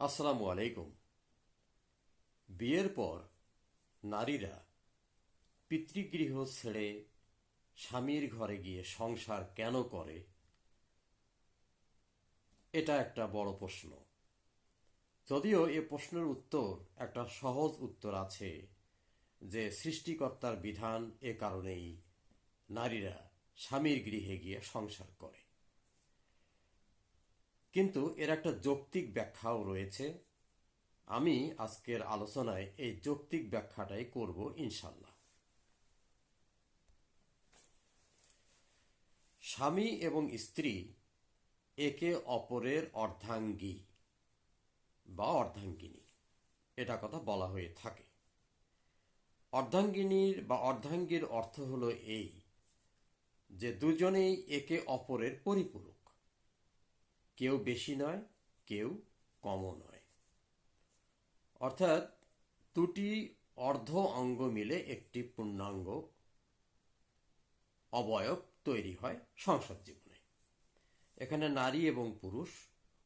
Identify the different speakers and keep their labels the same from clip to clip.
Speaker 1: আসসালামু আলাইকুম। বিয়ের পর নারীরা পিতৃগৃহ ছেড়ে স্বামীর ঘরে গিয়ে সংসার কেন করে, এটা একটা বড় প্রশ্ন। যদিও এ প্রশ্নের উত্তর একটা সহজ উত্তর আছে, যে সৃষ্টিকর্তার বিধান, এ কারণেই নারীরা স্বামীর গৃহে গিয়ে সংসার করে। কিন্তু এর একটা যৌক্তিক ব্যাখ্যাও রয়েছে। আমি আজকের আলোচনায় এই যৌক্তিক ব্যাখ্যাটাই করব ইনশাল্লাহ। স্বামী এবং স্ত্রী একে অপরের অর্ধাঙ্গী বা অর্ধাঙ্গিনী, এটা কথা বলা হয়ে থাকে। অর্ধাঙ্গিনীর বা অর্ধাঙ্গীর অর্থ হলো এই, যে দুজনেই একে অপরের পরিপূরক, কেউ বেশি নয়, কেউ কমও নয়। অর্থাৎ দুটি অর্ধ অঙ্গ মিলে একটি পূর্ণাঙ্গ অবয়ব তৈরি হয় সংসার জীবনে। এখানে নারী এবং পুরুষ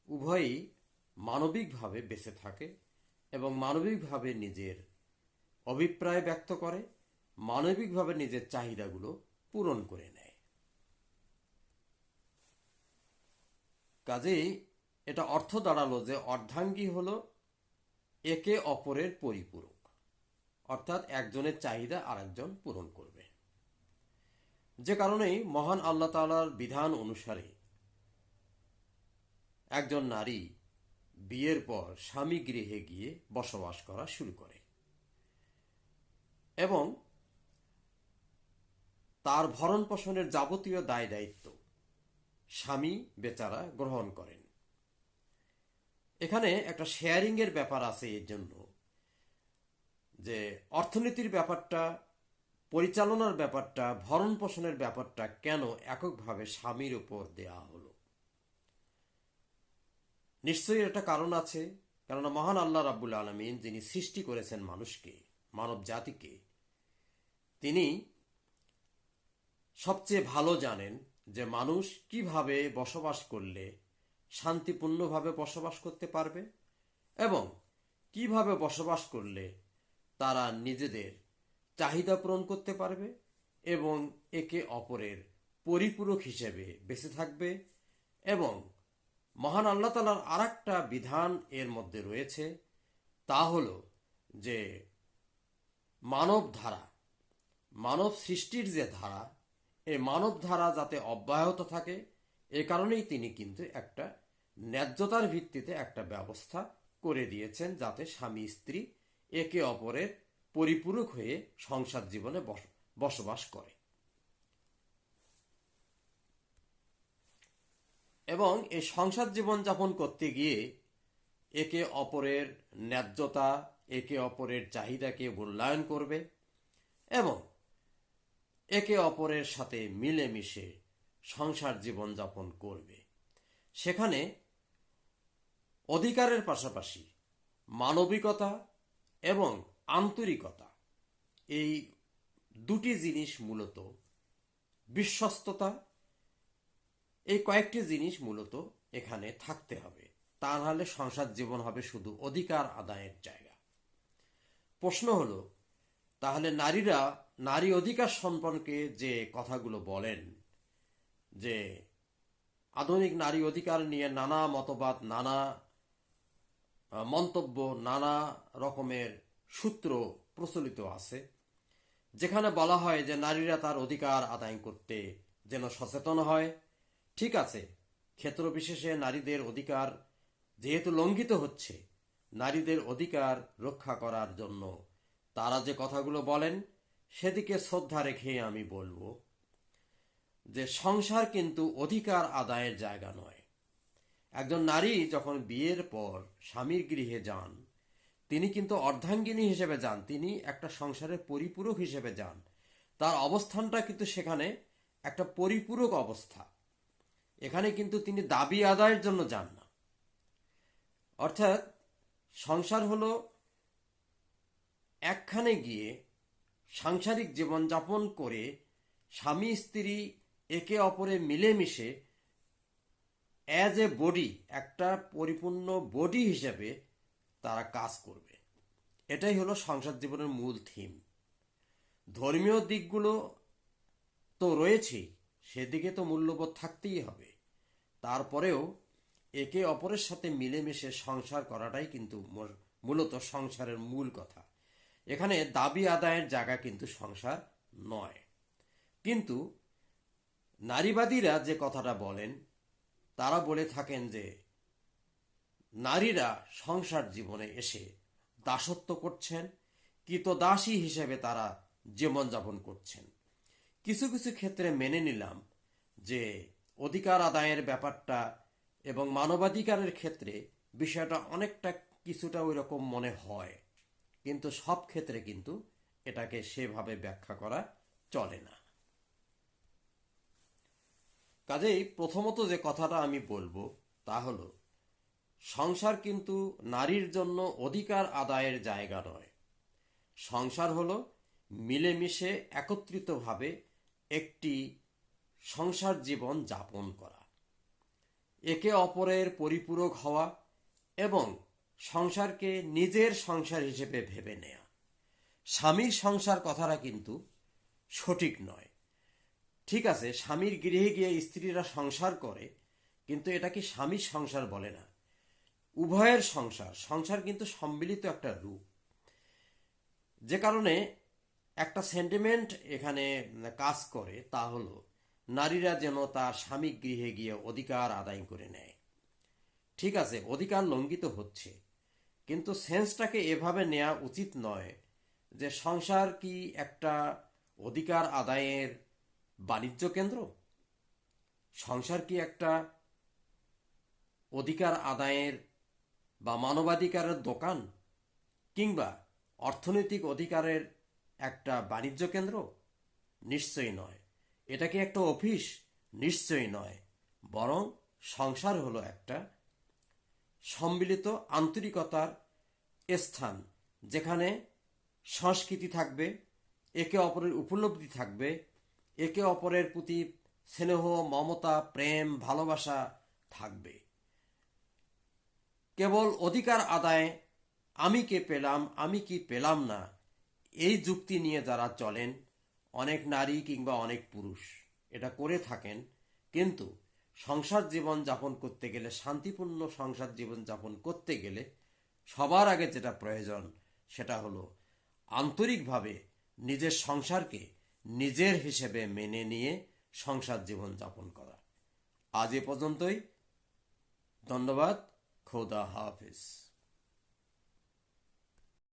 Speaker 1: উভয়ই মানবিকভাবে বেঁচে থাকে এবং মানবিকভাবে নিজের অভিপ্রায় ব্যক্ত করে, মানবিকভাবে নিজের চাহিদাগুলো পূরণ করে নেয়। কাজেই এটা অর্থ দাঁড়ালো যে অর্ধাঙ্গী হল একে অপরের পরিপূরক, অর্থাৎ একজনের চাহিদা আরেকজন পূরণ করবে। যে কারণেই মহান আল্লাহ তাআলার বিধান অনুসারে একজন নারী বিয়ের পর স্বামী গৃহে গিয়ে বসবাস করা শুরু করে এবং তার ভরণ পোষণের যাবতীয় দায় দায়িত্ব স্বামী বেচারা গ্রহণ করেন। এখানে একটা শেয়ারিং এর ব্যাপার আছে, এর জন্য যে অর্থনীতির ব্যাপারটা, পরিচালনার ব্যাপারটা, ভরণ পোষণের ব্যাপারটা কেন এককভাবে স্বামীর উপর দেয়া হলো। নিশ্চয়ই একটা কারণ আছে, কেননা মহান আল্লাহ রাব্বুল আলামিন যিনি সৃষ্টি করেছেন মানুষকে, মানব জাতিকে, তিনি সবচেয়ে ভালো জানেন যে মানুষ কিভাবে বসবাস করলে শান্তিপূর্ণভাবে বসবাস করতে পারবে এবং কিভাবে বসবাস করলে তারা নিজেদের চাহিদা পূরণ করতে পারবে এবং একে অপরের পরিপূরক হিসেবে বেঁচে থাকবে। এবং মহান আল্লাহ তাআলার আর একটা বিধান এর মধ্যে রয়েছে, তা হল যে মানব ধারা, মানব সৃষ্টির যে ধারা, এই মানব ধারা যাতে অব্যাহত থাকে, এ কারণেই তিনি কিন্তু একটা ন্যায্যতার ভিত্তিতে একটা ব্যবস্থা করে দিয়েছেন, যাতে স্বামী স্ত্রী একে অপরের পরিপূরক হয়ে সংসার জীবনে বসবাস করে। এবং এই সংসার জীবন যাপন করতে গিয়ে একে অপরের ন্যায্যতা, একে অপরের চাহিদাকে মূল্যায়ন করবে এবং একে অপরের সাথে মিলেমিশে সংসার জীবন যাপন করবে। সেখানে অধিকারের পাশাপাশি মানবিকতা এবং আন্তরিকতা, এই দুটি জিনিস মূলত, বিশ্বস্ততা, এই কয়েকটি জিনিস মূলত এখানে থাকতে হবে। তা নাহলে সংসার জীবন হবে শুধু অধিকার আদায়ের জায়গা। প্রশ্ন হলো, তাহলে নারীরা নারী অধিকার সম্পর্কে যে কথাগুলো বলেন, যে আধুনিক নারী অধিকার নিয়ে নানা মতবাদ, নানা মন্তব্য, নানা রকমের সূত্র প্রচলিত আছে, যেখানে বলা হয় যে নারীরা তার অধিকার আদায় করতে যেন সচেতন হয়। ঠিক আছে, ক্ষেত্র বিশেষে নারীদের অধিকার যেহেতু লঙ্ঘিত হচ্ছে, নারীদের অধিকার রক্ষা করার জন্য তারা যে কথাগুলো বলেন, সেদিকে শ্রদ্ধা রেখে আমি বলবো যে সংসার কিন্তু অধিকার আদায়ের জায়গা নয়। একজন নারী যখন বিয়ের পর স্বামীর গৃহে যান, তিনি কিন্তু অর্ধাঙ্গিনী হিসেবে যান, তিনি একটা সংসারের পরিপূরক হিসেবে যান। তার অবস্থানটা কিন্তু সেখানে একটা পরিপূরক অবস্থা। এখানে কিন্তু তিনি দাবি আদায়ের জন্য যান না। অর্থাৎ সংসার হলো একখানে গিয়ে সাংসারিক জীবনযাপন করে স্বামী স্ত্রী একে অপরে মিলেমিশে অ্যাজ এ বডি, একটা পরিপূর্ণ বডি হিসেবে তারা কাজ করবে। এটাই হলো সংসার জীবনের মূল থিম। ধর্মীয় দিকগুলো তো রয়েছেই, সেদিকে তো মূল্যবোধ থাকতেই হবে। তারপরেও একে অপরের সাথে মিলেমিশে সংসার করাটাই কিন্তু মূলত সংসারের মূল কথা। এখানে দাবি আদায়ের জায়গা কিন্তু সংসার নয়। কিন্তু নারীবাদীরা যে কথাটা বলেন, তারা বলে থাকেন যে নারীরা সংসার জীবনে এসে দাসত্ব করছেন, কৃতদাসী হিসেবে তারা জীবনযাপন করছেন। কিছু কিছু ক্ষেত্রে মেনে নিলাম যে অধিকার আদায়ের ব্যাপারটা এবং মানবাধিকারের ক্ষেত্রে বিষয়টা অনেকটা কিছুটা ওই রকম মনে হয়, কিন্তু সব ক্ষেত্রে কিন্তু এটাকে সেভাবে ব্যাখ্যা করা চলে না। কাজেই প্রথমত যে কথাটা আমি বলবো তা হলো, সংসার কিন্তু নারীর জন্য অধিকার আদায়ের জায়গা নয়। সংসার হলো মিলেমিশে একত্রিতভাবে একটি সংসার জীবন যাপন করা, একে অপরের পরিপূরক হওয়া এবং সংসারকে নিজের সংসার হিসেবে ভেবে নেয়া। স্বামীর সংসার কথাটা কিন্তু সঠিক নয়। ঠিক আছে, স্বামীর গৃহে গিয়ে স্ত্রীরা সংসার করে, কিন্তু এটাকে স্বামীর সংসার বলে না। উভয়ের সংসার, সংসার কিন্তু সম্মিলিত একটা রূপ। যে কারণে একটা সেন্টিমেন্ট এখানে কাজ করে, তা হলো নারীরা যেন তার স্বামী গৃহে গিয়ে অধিকার আদায় করে নেয়। ঠিক আছে, অধিকার লঙ্ঘিত হচ্ছে, কিন্তু সেন্সটাকে এভাবে নেওয়া উচিত নয় যে সংসার কি একটা অধিকার আদায়ের বাণিজ্য কেন্দ্র, সংসার কি একটা অধিকার আদায়ের বা মানবাধিকারের দোকান, কিংবা অর্থনৈতিক অধিকারের একটা বাণিজ্য কেন্দ্র? নিশ্চয়ই নয়। এটা কি একটা অফিস? নিশ্চয়ই নয়। বরং সংসার হলো একটা সম্মিলিত আন্তরিকতার স্থান, যেখানে সংস্কৃতি থাকবে, একে অপরের উপলব্ধি থাকবে, একে অপরের প্রতি স্নেহ, মমতা, প্রেম, ভালোবাসা থাকবে। কেবল অধিকার আদায়, আমি কে পেলাম, আমি কি পেলাম না, এই যুক্তি নিয়ে যারা চলেন, অনেক নারী কিংবা অনেক পুরুষ এটা করে থাকেন। কিন্তু সংসার জীবন যাপন করতে গেলে, শান্তিপূর্ণ সংসার জীবন যাপন করতে গেলে সবার আগে যেটা প্রয়োজন সেটা হলো আন্তরিকভাবে নিজের সংসারকে নিজের হিসেবে মেনে নিয়ে সংসার জীবন যাপন করা। আজ এ পর্যন্তই। ধন্যবাদ। খোদা হাফেজ।